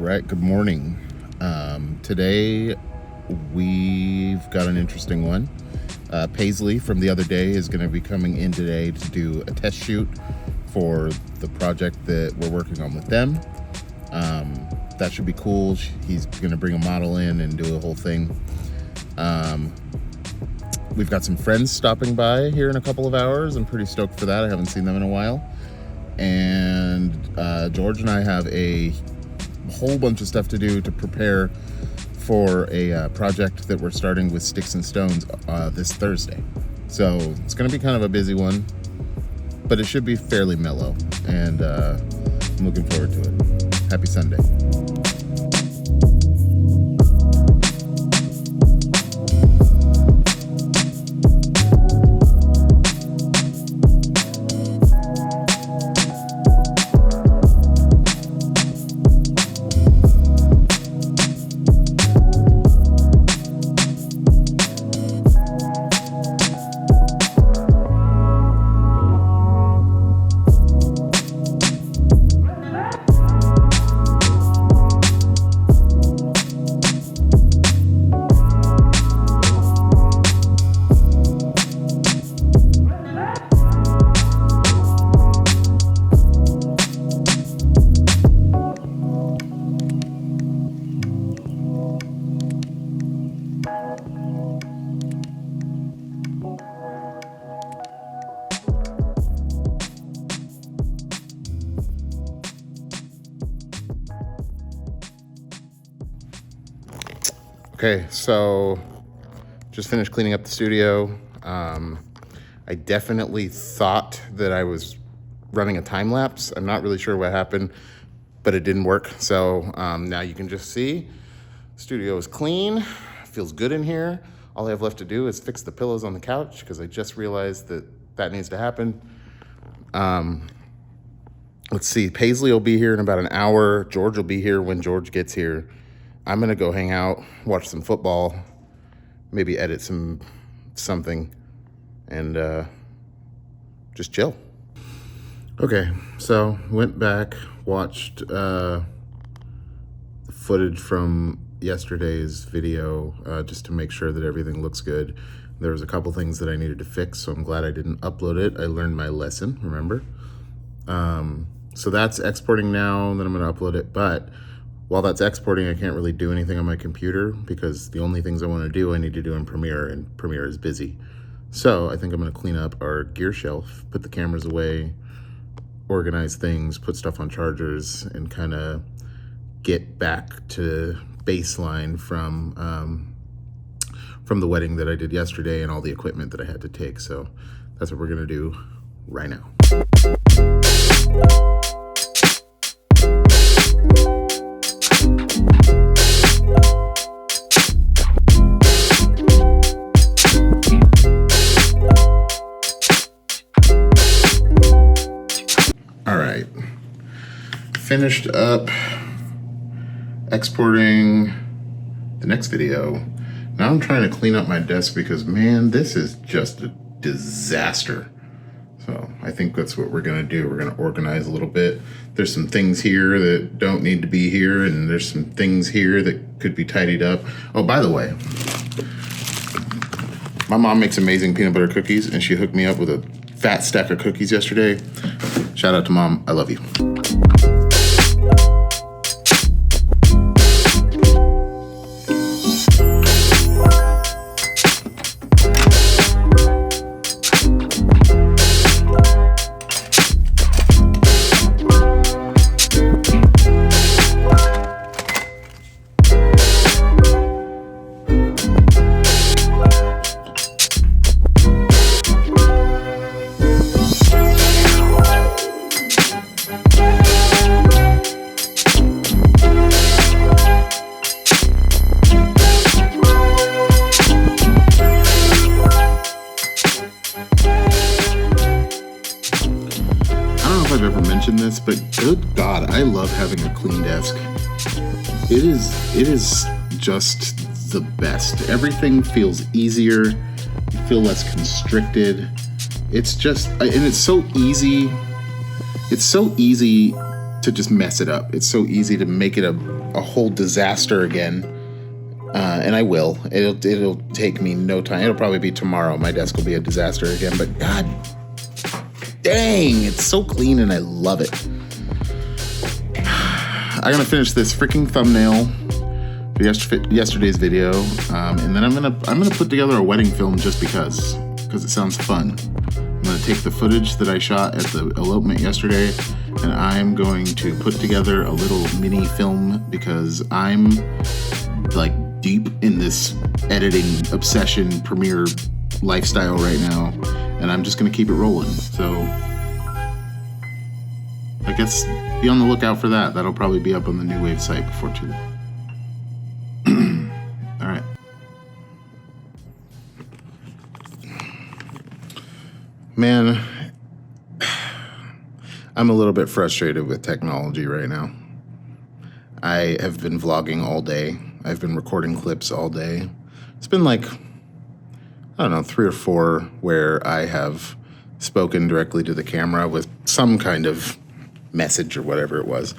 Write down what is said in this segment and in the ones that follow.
right, good morning. Today we've got an interesting one. Paisley from the other day is going to be coming in today to do a test shoot for the project that we're working on with them. That should be cool. He's going to bring a model in and do a whole thing. We've got some friends stopping by here in a couple of hours. I'm pretty stoked for that. I haven't seen them in a while. And George and I have a whole bunch of stuff to do to prepare for a project that we're starting with Sticks and Stones this Thursday. So it's going to be kind of a busy one, but it should be fairly mellow, and I'm looking forward to it. Happy Sunday. Okay, so just finished cleaning up the studio. I definitely thought that I was running a time lapse. I'm not really sure what happened, but it didn't work. So now you can just see the studio is clean, feels good in here. All I have left to do is fix the pillows on the couch because I just realized that needs to happen. Let's see, Paisley will be here in about an hour. George will be here when George gets here. I'm gonna go hang out, watch some football, maybe edit something, and just chill. Okay, so went back, watched the footage from yesterday's video just to make sure that everything looks good. There was a couple things that I needed to fix, so I'm glad I didn't upload it. I learned my lesson, remember? So that's exporting now, and then I'm gonna upload it, but while that's exporting, I can't really do anything on my computer because the only things I want to do, I need to do in Premiere, and Premiere is busy. So I think I'm going to clean up our gear shelf, put the cameras away, organize things, put stuff on chargers, and kind of get back to baseline from the wedding that I did yesterday and all the equipment that I had to take. So that's what we're going to do right now. Finished up exporting the next video. Now I'm trying to clean up my desk because, man, this is just a disaster. So I think that's what we're gonna do. We're gonna organize a little bit. There's some things here that don't need to be here, and there's some things here that could be tidied up. Oh, by the way, my mom makes amazing peanut butter cookies, and she hooked me up with a fat stack of cookies yesterday. Shout out to Mom, I love you. This, but good God, I love having a clean desk. It is just the best. Everything feels easier. You feel less constricted. It's just, and it's so easy. It's so easy to just mess it up. It's so easy to make it a whole disaster again. And I will. It'll take me no time. It'll probably be tomorrow. My desk will be a disaster again. But God dang, it's so clean and I love it. I'm gonna finish this freaking thumbnail for yesterday's video, and then I'm gonna put together a wedding film just because it sounds fun. I'm gonna take the footage that I shot at the elopement yesterday, and I'm going to put together a little mini film because I'm like deep in this editing obsession premiere lifestyle right now, and I'm just gonna keep it rolling. So I guess be on the lookout for that. That'll probably be up on the New Wave site before too long. All right. Man, I'm a little bit frustrated with technology right now. I have been vlogging all day. I've been recording clips all day. It's been like, I don't know, 3 or 4 where I have spoken directly to the camera with some kind of message or whatever it was.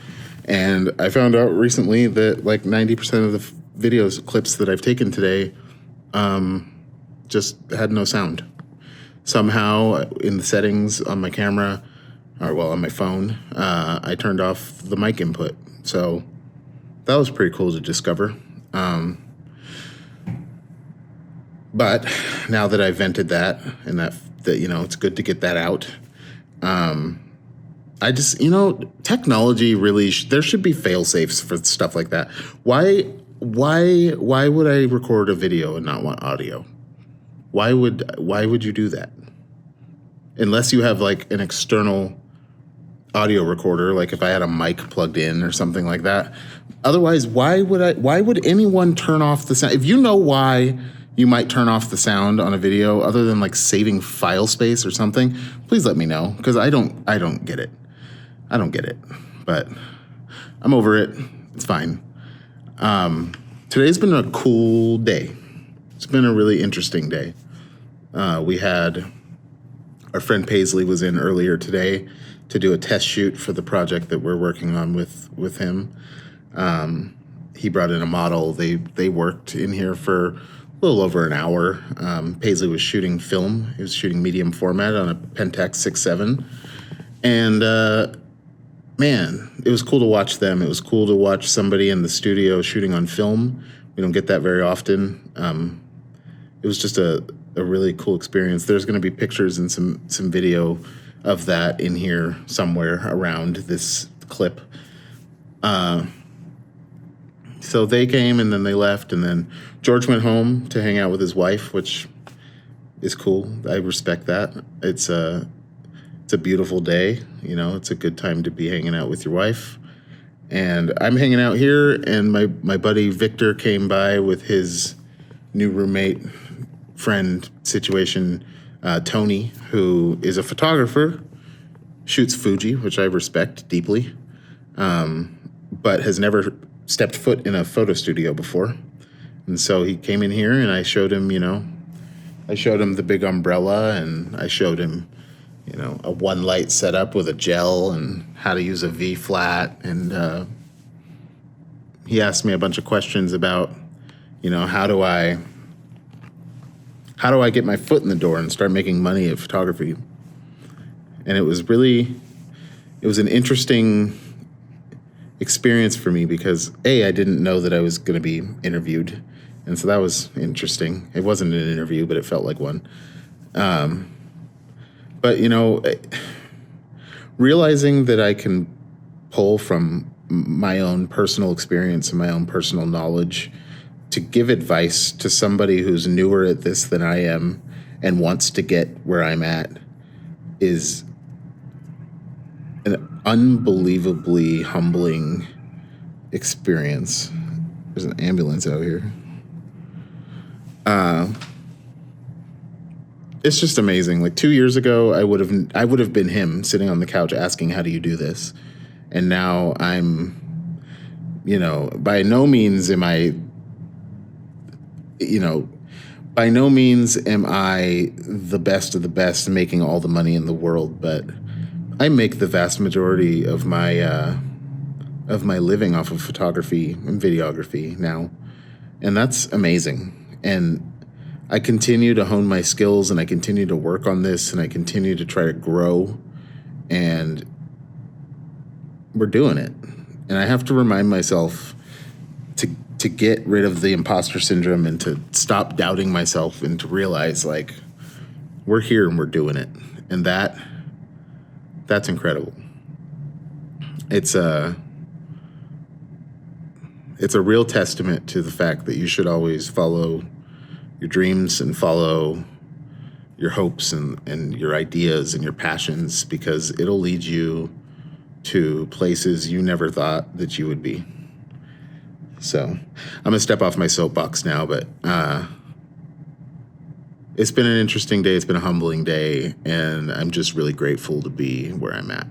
And I found out recently that like 90% of the videos, clips that I've taken today just had no sound. Somehow in the settings on my camera, or well, on my phone, I turned off the mic input. So that was pretty cool to discover. But now that I vented that and that you know, it's good to get that out. I just, you know, technology really, there should be fail safes for stuff like that. Why would I record a video and not want audio? Why would you do that? Unless you have like an external audio recorder, like if I had a mic plugged in or something like that. Otherwise, why would anyone turn off the sound? If you know why you might turn off the sound on a video other than like saving file space or something, please let me know, because I don't get it. I don't get it, but I'm over it. It's fine. Today's been a cool day. It's been a really interesting day. We had our friend Paisley was in earlier today to do a test shoot for the project that we're working on with him. He brought in a model. They worked in here for a little over an hour. Paisley was shooting film. He was shooting medium format on a Pentax 6.7. And man, it was cool to watch them. It was cool to watch somebody in the studio shooting on film. We don't get that very often. It was just a really cool experience. There's going to be pictures and some video of that in here somewhere around this clip. So they came and then they left, and then George went home to hang out with his wife, which is cool. I respect that. It's a beautiful day. You know, it's a good time to be hanging out with your wife. And I'm hanging out here, and my buddy Victor came by with his new roommate friend situation, Tony, who is a photographer, shoots Fuji, which I respect deeply, but has never stepped foot in a photo studio before. And so he came in here, and I showed him, the big umbrella, and I showed him, a one light setup with a gel and how to use a V flat. And he asked me a bunch of questions about, how do I get my foot in the door and start making money at photography? And it was an interesting experience for me because I didn't know that I was going to be interviewed. And so that was interesting. It wasn't an interview, but it felt like one. But, realizing that I can pull from my own personal experience and my own personal knowledge to give advice to somebody who's newer at this than I am and wants to get where I'm at is an unbelievably humbling experience. There's an ambulance out here. It's just amazing. Like 2 years ago, I would have been him sitting on the couch asking, how do you do this? And now I'm, by no means am I the best of the best making all the money in the world, but I make the vast majority of my of my living off of photography and videography now. And that's amazing. And I continue to hone my skills, and I continue to work on this, and I continue to try to grow, and we're doing it. And I have to remind myself to get rid of the imposter syndrome and to stop doubting myself and to realize, like, we're here and we're doing it. And that's incredible. It's a real testament to the fact that you should always follow your dreams and follow your hopes and your ideas and your passions, because it'll lead you to places you never thought that you would be. So I'm gonna step off my soapbox now, but it's been an interesting day. It's been a humbling day, and I'm just really grateful to be where I'm at.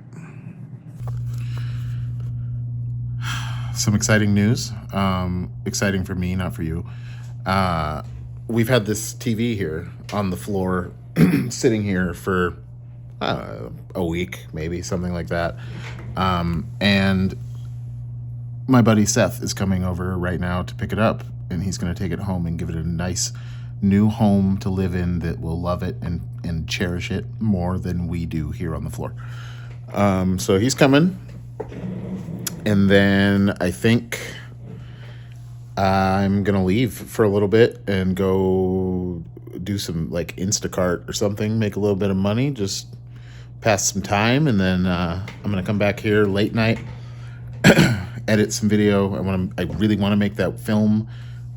Some exciting news. Exciting for me, not for you. We've had this TV here on the floor, sitting here for a week, maybe, something like that. And my buddy Seth is coming over right now to pick it up, and he's going to take it home and give it a nice new home to live in that will love it and cherish it more than we do here on the floor. So he's coming. And then I think I'm going to leave for a little bit and go do some like Instacart or something, make a little bit of money, just pass some time. And then I'm going to come back here late night, edit some video. I really want to make that film.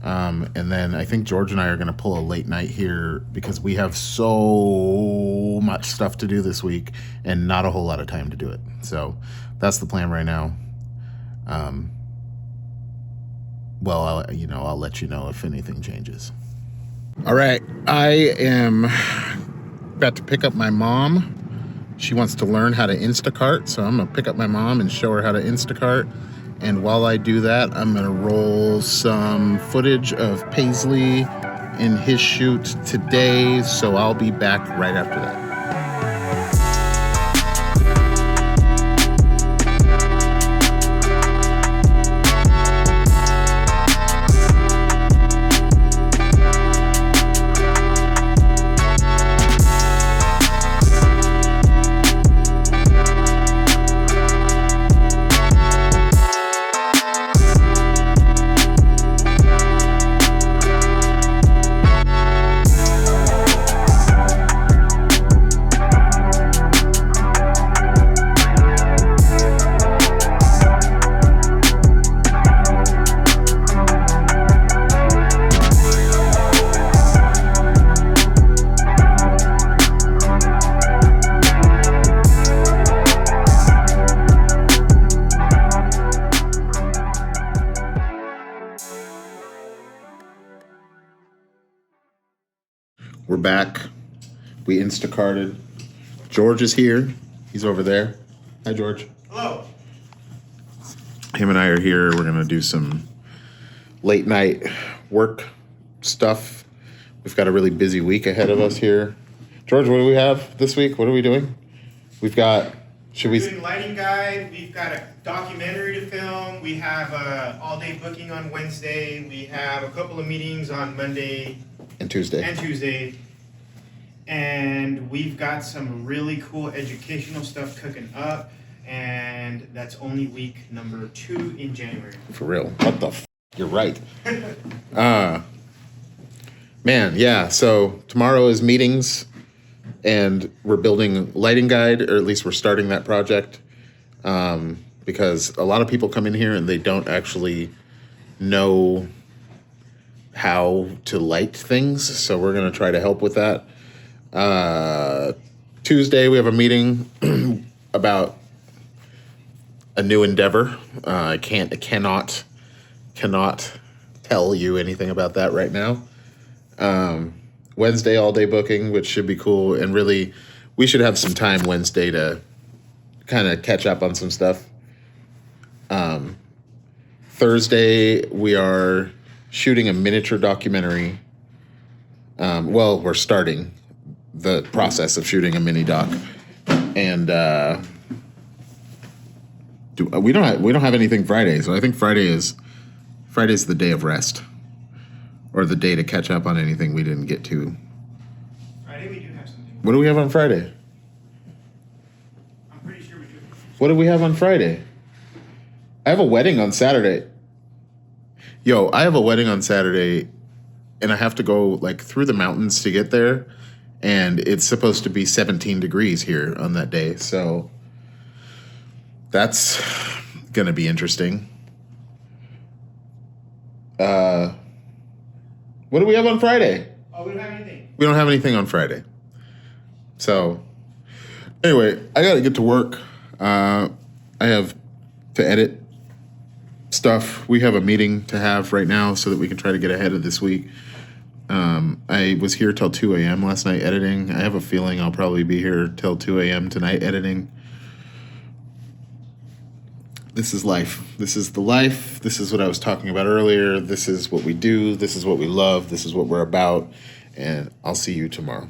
And then I think George and I are going to pull a late night here because we have so much stuff to do this week and not a whole lot of time to do it. So that's the plan right now. Well, I'll let you know if anything changes. All right. I am about to pick up my mom. She wants to learn how to Instacart. So I'm going to pick up my mom and show her how to Instacart. And while I do that, I'm going to roll some footage of Paisley in his shoot today. So I'll be back right after that. We're back. We Instacarted. George is here. He's over there. Hi, George. Hello. Him and I are here. We're going to do some late night work stuff. We've got a really busy week ahead of us here. George, what do we have this week? What are we doing? We've got, We're doing lighting guide. We've got a documentary to film. We have all-day booking on Wednesday. We have a couple of meetings on Monday and Tuesday. And we've got some really cool educational stuff cooking up. And that's only week number 2 in January. For real. What the f***? You're right. Man, yeah. So tomorrow is meetings, and we're building lighting guide, or at least we're starting that project, because a lot of people come in here and they don't actually know how to light things. So we're going to try to help with that. Tuesday, we have a meeting about a new endeavor. I cannot tell you anything about that right now. Wednesday, all day booking, which should be cool. And really, we should have some time Wednesday to kind of catch up on some stuff. Thursday, we are shooting a miniature documentary. Well, we're starting the process of shooting a mini doc. And We don't have anything Friday, so I think Friday's the day of rest, or the day to catch up on anything we didn't get to. Friday we do have something. What do we have on Friday? I'm pretty sure we do. What do we have on Friday? I have a wedding on Saturday. Yo, I have a wedding on Saturday, and I have to go like through the mountains to get there, and it's supposed to be 17 degrees here on that day, so that's gonna be interesting. What do we have on Friday? Oh, we don't have anything. We don't have anything on Friday. So, anyway, I gotta get to work. I have to edit stuff. We have a meeting to have right now so that we can try to get ahead of this week. I was here till 2 a.m. last night editing. I have a feeling I'll probably be here till 2 a.m. tonight editing. This is life. This is the life. This is what I was talking about earlier. This is what we do. This is what we love. This is what we're about. And I'll see you tomorrow.